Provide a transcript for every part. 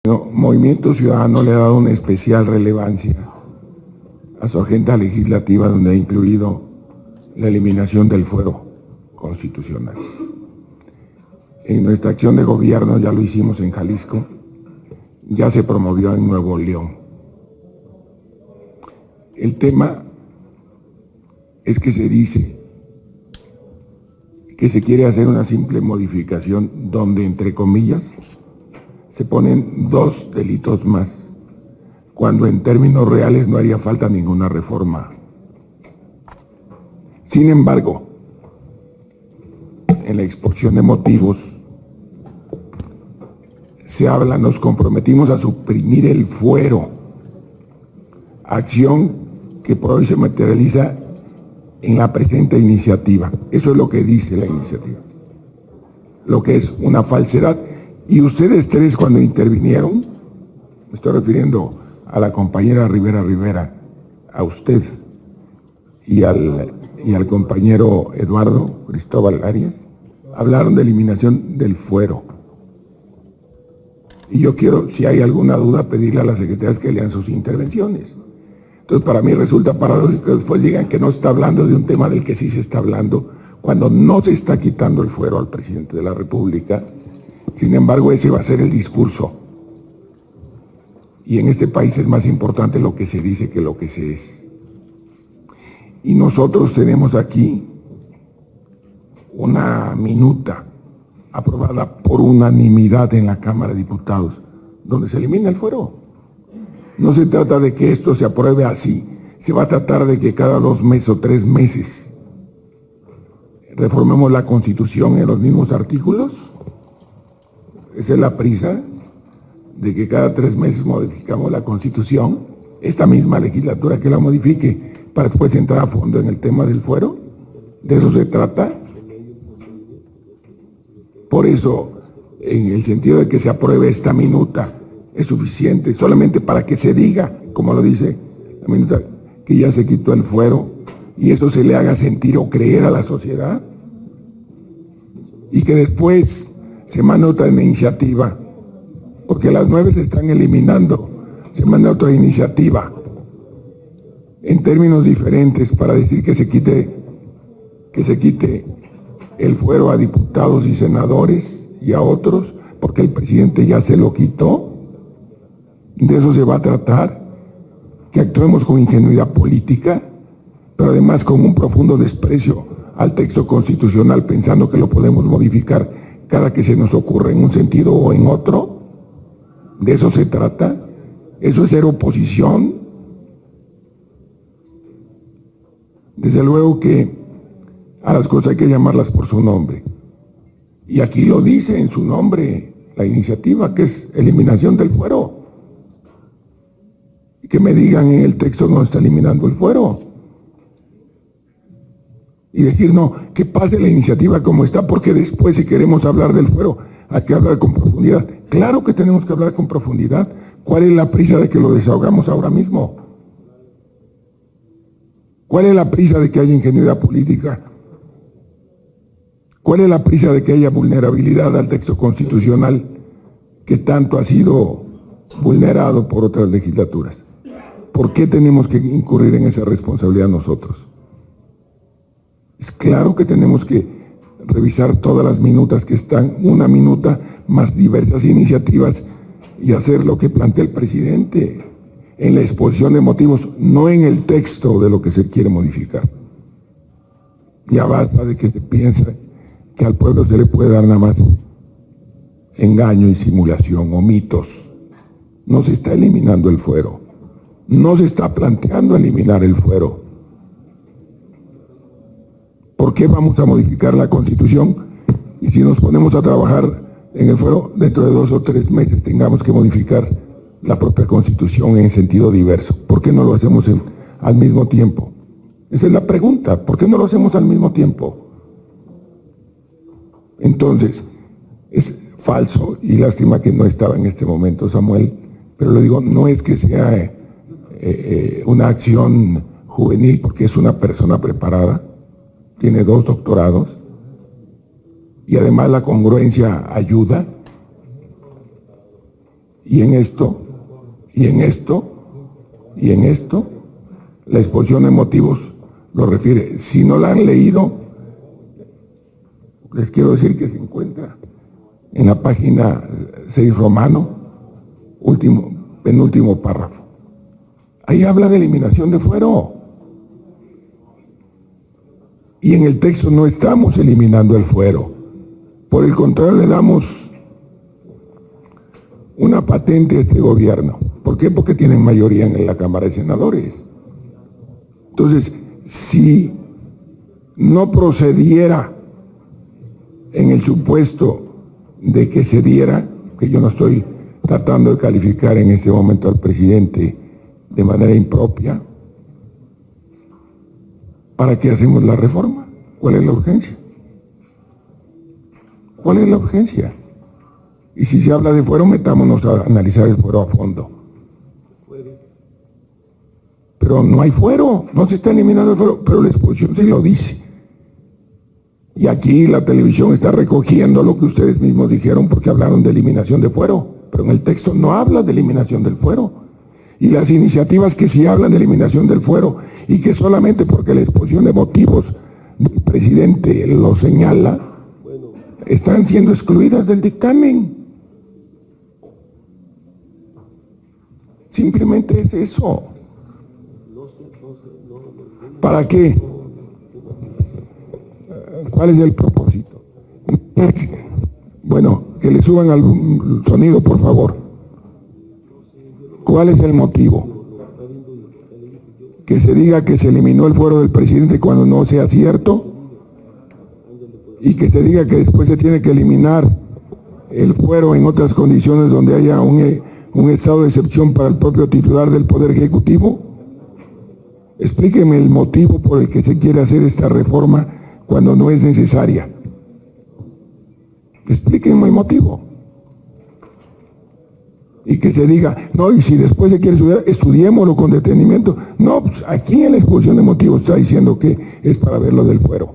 Movimiento Ciudadano le ha dado una especial relevancia a su agenda legislativa, donde ha incluido la eliminación del fuero constitucional. En nuestra acción de gobierno ya lo hicimos en Jalisco, ya se promovió en Nuevo León. El tema es que se dice que se quiere hacer una simple modificación donde, entre comillas, se ponen 2 delitos más, cuando en términos reales no haría falta ninguna reforma. Sin embargo, en la exposición de motivos se habla: nos comprometimos a suprimir el fuero, acción que por hoy se materializa en la presente iniciativa. Eso es lo que dice la iniciativa, lo que es una falsedad. Y ustedes tres, cuando intervinieron, me estoy refiriendo a la compañera Rivera, a usted y al compañero Eduardo Cristóbal Arias, hablaron de eliminación del fuero. Y yo quiero, si hay alguna duda, pedirle a las secretarias que lean sus intervenciones. Entonces, para mí resulta paradójico que después digan que no se está hablando de un tema del que sí se está hablando, cuando no se está quitando el fuero al presidente de la República. Sin embargo, ese va a ser el discurso. Y en este país es más importante lo que se dice que lo que se es. Y nosotros tenemos aquí una minuta aprobada por unanimidad en la Cámara de Diputados, donde se elimina el fuero. No se trata de que esto se apruebe así, se va a tratar de que cada 2 meses o 3 meses reformemos la Constitución en los mismos artículos. Esa es la prisa, de que cada 3 meses modificamos la Constitución, esta misma legislatura que la modifique, para después entrar a fondo en el tema del fuero. ¿De eso se trata? Por eso, en el sentido de que se apruebe esta minuta, es suficiente, solamente para que se diga, como lo dice la minuta, que ya se quitó el fuero, y eso se le haga sentir o creer a la sociedad, y que después se manda otra iniciativa, porque las 9 se están eliminando, se manda otra iniciativa en términos diferentes para decir que se quite el fuero a diputados y senadores y a otros, porque el presidente ya se lo quitó. De eso se va a tratar, que actuemos con ingenuidad política, pero además con un profundo desprecio al texto constitucional, pensando que lo podemos modificar cada que se nos ocurre en un sentido o en otro. ¿De eso se trata? ¿Eso es ser oposición? Desde luego que a las cosas hay que llamarlas por su nombre. Y aquí lo dice en su nombre la iniciativa, que es eliminación del fuero. Y que me digan en el texto no está eliminando el fuero. Y decir, no, que pase la iniciativa como está, porque después, si queremos hablar del fuero, hay que hablar con profundidad. Claro que tenemos que hablar con profundidad. ¿Cuál es la prisa de que lo desahogamos ahora mismo? ¿Cuál es la prisa de que haya ingenuidad política? ¿Cuál es la prisa de que haya vulnerabilidad al texto constitucional que tanto ha sido vulnerado por otras legislaturas? ¿Por qué tenemos que incurrir en esa responsabilidad nosotros? Es claro que tenemos que revisar todas las minutas que están, una minuta más diversas iniciativas, y hacer lo que plantea el presidente en la exposición de motivos, no en el texto de lo que se quiere modificar. Ya basta de que se piensa que al pueblo se le puede dar nada más engaño y simulación o mitos. No se está eliminando el fuero, no se está planteando eliminar el fuero. ¿Por qué vamos a modificar la Constitución? Y si nos ponemos a trabajar en el fuero, dentro de 2 o 3 meses tengamos que modificar la propia Constitución en sentido diverso. ¿Por qué no lo hacemos al mismo tiempo? Esa es la pregunta. ¿Por qué no lo hacemos al mismo tiempo? Entonces, es falso, y lástima que no estaba en este momento Samuel, pero lo digo, no es que sea una acción juvenil, porque es una persona preparada, tiene 2 doctorados, y además la congruencia ayuda. Y en esto, la exposición de motivos lo refiere. Si no la han leído, les quiero decir que se encuentra en la página 6 romano, penúltimo párrafo. Ahí habla de eliminación de fuero. Y en el texto no estamos eliminando el fuero. Por el contrario, le damos una patente a este gobierno. ¿Por qué? Porque tienen mayoría en la Cámara de Senadores. Entonces, si no procediera en el supuesto de que se diera, que yo no estoy tratando de calificar en este momento al presidente de manera impropia, ¿para qué hacemos la reforma? ¿Cuál es la urgencia? ¿Cuál es la urgencia? Y si se habla de fuero, metámonos a analizar el fuero a fondo. Pero no hay fuero, no se está eliminando el fuero, pero la exposición sí lo dice. Y aquí la televisión está recogiendo lo que ustedes mismos dijeron porque hablaron de eliminación de fuero, pero en el texto no habla de eliminación del fuero. Y las iniciativas que sí hablan de eliminación del fuero y que solamente porque la exposición de motivos del presidente lo señala, están siendo excluidas del dictamen. Simplemente es eso. ¿Para qué? ¿Cuál es el propósito? Bueno, que le suban al sonido, por favor. ¿Cuál es el motivo? Que se diga que se eliminó el fuero del presidente cuando no sea cierto, y que se diga que después se tiene que eliminar el fuero en otras condiciones donde haya un estado de excepción para el propio titular del Poder Ejecutivo. Explíqueme el motivo por el que se quiere hacer esta reforma cuando no es necesaria. Explíquenme el motivo. Y que se diga, no, y si después se quiere estudiar, estudiémoslo con detenimiento. No, pues aquí en la exposición de motivos está diciendo que es para ver lo del fuero.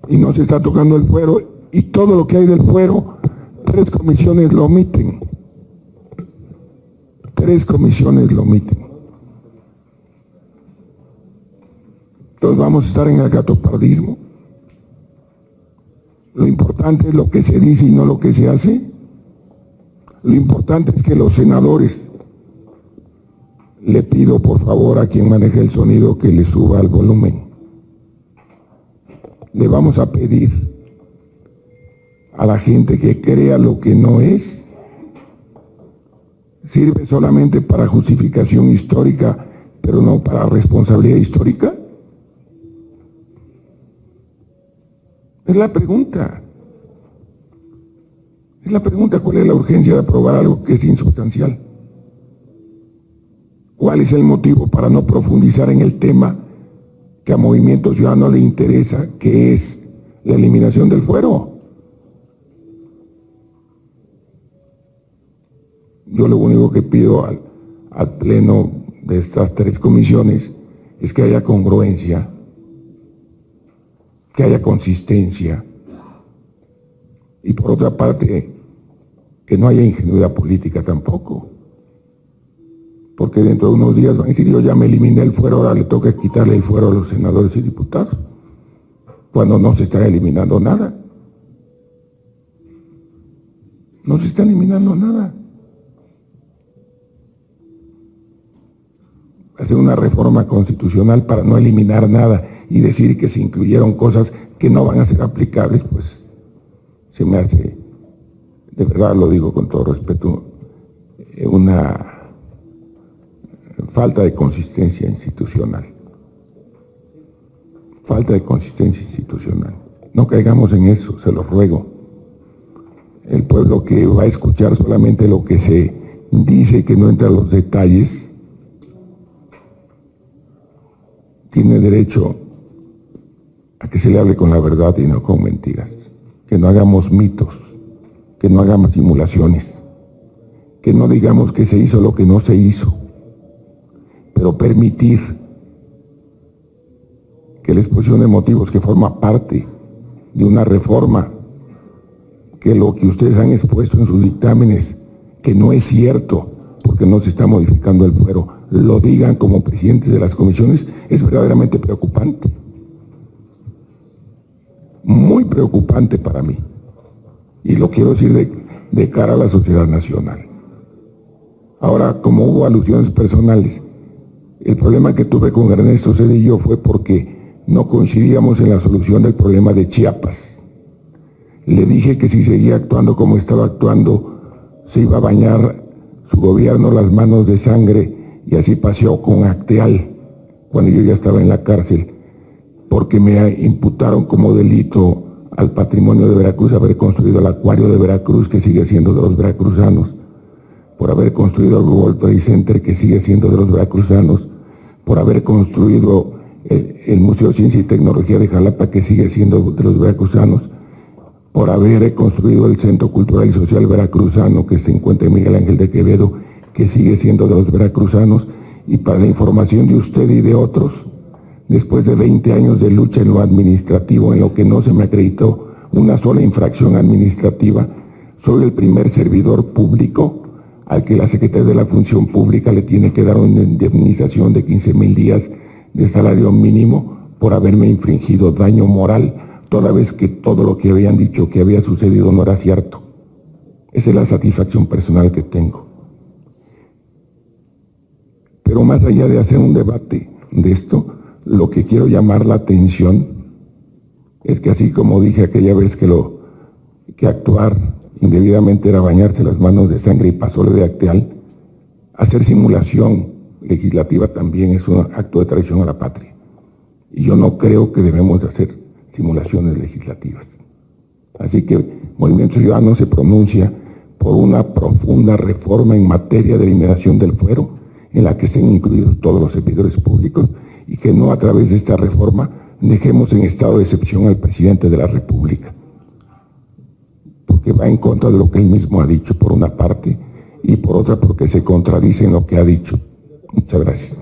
Y no se está tocando el fuero, y todo lo que hay del fuero, 3 comisiones lo omiten. 3 comisiones lo omiten. Entonces vamos a estar en el gatopardismo. Lo importante es lo que se dice y no lo que se hace. Lo importante es que los senadores, le pido por favor a quien maneje el sonido que le suba el volumen. Le vamos a pedir a la gente que crea lo que no es, sirve solamente para justificación histórica, pero no para responsabilidad histórica. Es la pregunta. Es la pregunta, ¿cuál es la urgencia de aprobar algo que es insubstancial? ¿Cuál es el motivo para no profundizar en el tema que a Movimiento Ciudadano le interesa, que es la eliminación del fuero? Yo lo único que pido al pleno de estas 3 comisiones es que haya congruencia, que haya consistencia, y por otra parte, que no haya ingenuidad política tampoco. Porque dentro de unos días van a decir, yo ya me eliminé el fuero, ahora le toca quitarle el fuero a los senadores y diputados, cuando no se está eliminando nada. No se está eliminando nada. Hacer una reforma constitucional para no eliminar nada y decir que se incluyeron cosas que no van a ser aplicables, pues se me hace, de verdad lo digo con todo respeto, una falta de consistencia institucional. Falta de consistencia institucional. No caigamos en eso, se los ruego. El pueblo que va a escuchar solamente lo que se dice y que no entra en los detalles, tiene derecho a que se le hable con la verdad y no con mentiras. Que no hagamos mitos, que no hagamos simulaciones, que no digamos que se hizo lo que no se hizo, pero permitir que la exposición de motivos, que forma parte de una reforma que lo que ustedes han expuesto en sus dictámenes, que no es cierto, porque no se está modificando el fuero, lo digan como presidentes de las comisiones, es verdaderamente preocupante. Muy preocupante para mí. Y lo quiero decir de cara a la sociedad nacional. Ahora, como hubo alusiones personales, el problema que tuve con Ernesto Zedillo fue porque no coincidíamos en la solución del problema de Chiapas. Le dije que si seguía actuando como estaba actuando, se iba a bañar su gobierno las manos de sangre, y así paseó con Acteal cuando yo ya estaba en la cárcel, porque me imputaron como delito al patrimonio de Veracruz haber construido el acuario de Veracruz, que sigue siendo de los veracruzanos, por haber construido el World Trade Center, que sigue siendo de los veracruzanos, por haber construido el Museo de Ciencia y Tecnología de Jalapa, que sigue siendo de los veracruzanos, por haber construido el Centro Cultural y Social Veracruzano, que se encuentra en Miguel Ángel de Quevedo, que sigue siendo de los veracruzanos. Y para la información de usted y de otros, después de 20 años de lucha en lo administrativo, en lo que no se me acreditó una sola infracción administrativa, soy el primer servidor público al que la Secretaría de la Función Pública le tiene que dar una indemnización de 15,000 días de salario mínimo por haberme infringido daño moral, toda vez que todo lo que habían dicho que había sucedido no era cierto. Esa es la satisfacción personal que tengo. Pero más allá de hacer un debate de esto, lo que quiero llamar la atención es que, así como dije aquella vez que actuar indebidamente era bañarse las manos de sangre y pasóle de Acteal, hacer simulación legislativa también es un acto de traición a la patria. Y yo no creo que debemos de hacer simulaciones legislativas. Así que Movimiento Ciudadano se pronuncia por una profunda reforma en materia de eliminación del fuero, en la que sean incluidos todos los servidores públicos, y que no, a través de esta reforma, dejemos en estado de excepción al presidente de la República, porque va en contra de lo que él mismo ha dicho, por una parte, y por otra porque se contradice en lo que ha dicho. Muchas gracias.